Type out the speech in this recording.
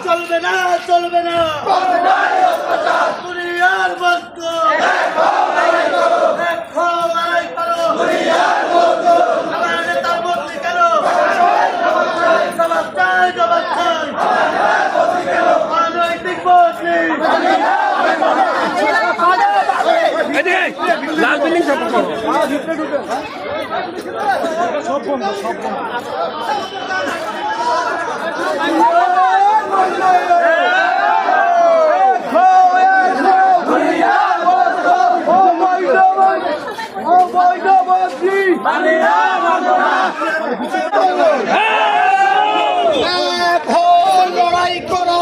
চলবে না চলবে না দুনিয়ার বস্তু আমার নেতার বদলি কেন জবাব চাই অনৈতিক বদলি লাল বিল্ডিং সব বন্ধ লড়াই করো